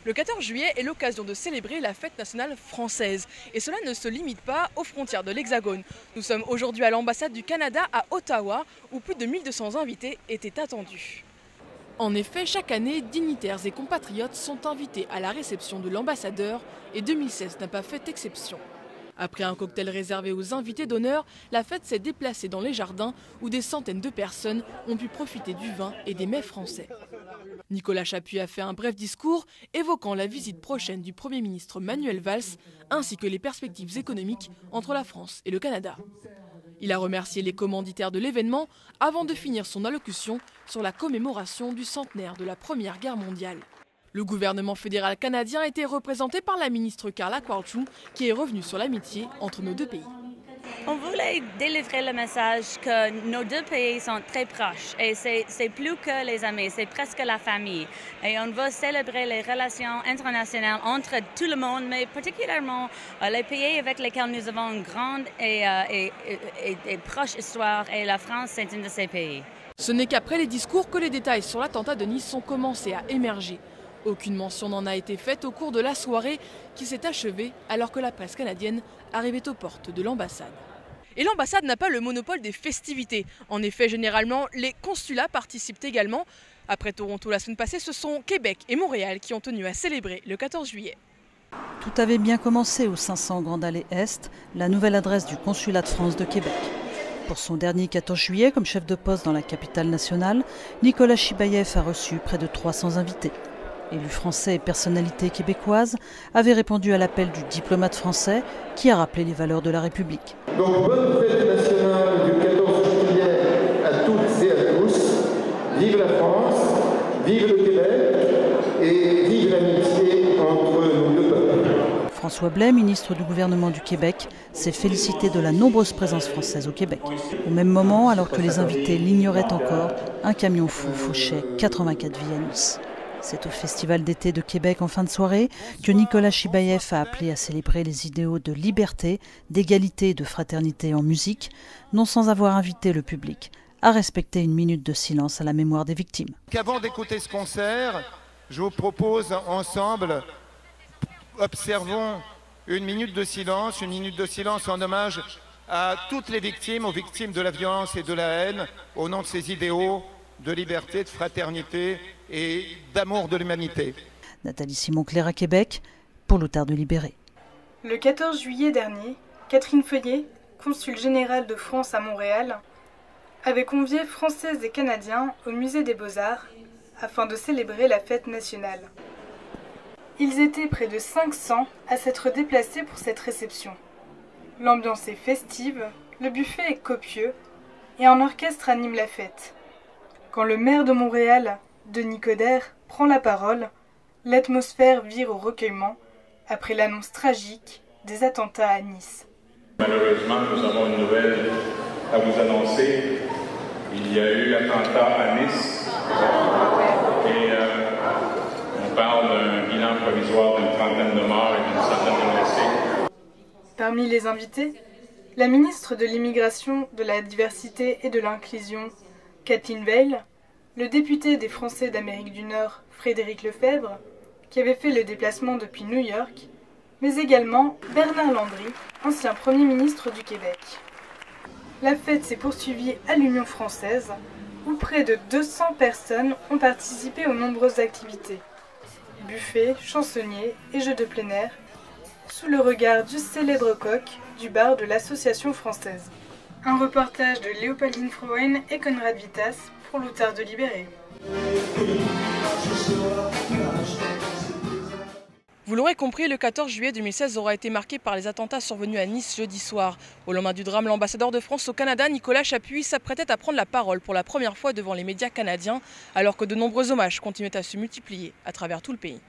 Le 14 juillet est l'occasion de célébrer la fête nationale française. Et cela ne se limite pas aux frontières de l'Hexagone. Nous sommes aujourd'hui à l'ambassade du Canada à Ottawa, où plus de 1200 invités étaient attendus. En effet, chaque année, dignitaires et compatriotes sont invités à la réception de l'ambassadeur et 2016 n'a pas fait exception. Après un cocktail réservé aux invités d'honneur, la fête s'est déplacée dans les jardins où des centaines de personnes ont pu profiter du vin et des mets français. Nicolas Chappuis a fait un bref discours évoquant la visite prochaine du Premier ministre Manuel Valls ainsi que les perspectives économiques entre la France et le Canada. Il a remercié les commanditaires de l'événement avant de finir son allocution sur la commémoration du centenaire de la Première Guerre mondiale. Le gouvernement fédéral canadien était représenté par la ministre Carla Qualtrough qui est revenue sur l'amitié entre nos deux pays. On voulait délivrer le message que nos deux pays sont très proches et c'est plus que les amis, c'est presque la famille. Et on veut célébrer les relations internationales entre tout le monde, mais particulièrement les pays avec lesquels nous avons une grande et proche histoire et la France c'est un de ces pays. Ce n'est qu'après les discours que les détails sur l'attentat de Nice ont commencé à émerger. Aucune mention n'en a été faite au cours de la soirée qui s'est achevée alors que la presse canadienne arrivait aux portes de l'ambassade. Et l'ambassade n'a pas le monopole des festivités. En effet, généralement, les consulats participent également. Après Toronto la semaine passée, ce sont Québec et Montréal qui ont tenu à célébrer le 14 juillet. Tout avait bien commencé au 500 Grande Allée Est, la nouvelle adresse du consulat de France de Québec. Pour son dernier 14 juillet, comme chef de poste dans la capitale nationale, Nicolas Chibaïev a reçu près de 300 invités. Élus français et personnalités québécoises avaient répondu à l'appel du diplomate français qui a rappelé les valeurs de la République. Donc bonne fête nationale du 14 juillet à toutes et à tous. Vive la France, vive le Québec et vive l'amitié entre nos deux peuples. François Blais, ministre du gouvernement du Québec, s'est félicité de la nombreuse présence française au Québec. Au même moment, alors que les invités l'ignoraient encore, un camion fou fauchait 84 vies à Nice. C'est au Festival d'été de Québec en fin de soirée que Nicolas Chibaïev a appelé à célébrer les idéaux de liberté, d'égalité et de fraternité en musique, non sans avoir invité le public à respecter une minute de silence à la mémoire des victimes. Avant d'écouter ce concert, je vous propose ensemble, observons une minute de silence en hommage à toutes les victimes, aux victimes de la violence et de la haine, au nom de ces idéaux de liberté, de fraternité et d'amour de l'humanité. Nathalie Simon-Claire à Québec, pour l'Otard de Libéré. Le 14 juillet dernier, Catherine Feuillet, consul générale de France à Montréal, avait convié Françaises et Canadiens au Musée des Beaux-Arts afin de célébrer la fête nationale. Ils étaient près de 500 à s'être déplacés pour cette réception. L'ambiance est festive, le buffet est copieux et un orchestre anime la fête. Quand le maire de Montréal, Denis Coderre, prend la parole, l'atmosphère vire au recueillement après l'annonce tragique des attentats à Nice. Malheureusement, nous avons une nouvelle à vous annoncer. Il y a eu attentat à Nice et on parle d'un bilan provisoire d'une trentaine de morts et d'une centaine de blessés. Parmi les invités, la ministre de l'Immigration, de la Diversité et de l'Inclusion, Kathleen Veil, le député des Français d'Amérique du Nord, Frédéric Lefebvre, qui avait fait le déplacement depuis New York, mais également Bernard Landry, ancien Premier ministre du Québec. La fête s'est poursuivie à l'Union française, où près de 200 personnes ont participé aux nombreuses activités. Buffets, chansonniers et jeux de plein air, sous le regard du célèbre coq du bar de l'Association française. Un reportage de Léopoldine Froen et Conrad Vitas pour l'Otard de Libéré. Vous l'aurez compris, le 14 juillet 2016 aura été marqué par les attentats survenus à Nice jeudi soir. Au lendemain du drame, l'ambassadeur de France au Canada, Nicolas Chappuis, s'apprêtait à prendre la parole pour la première fois devant les médias canadiens, alors que de nombreux hommages continuaient à se multiplier à travers tout le pays.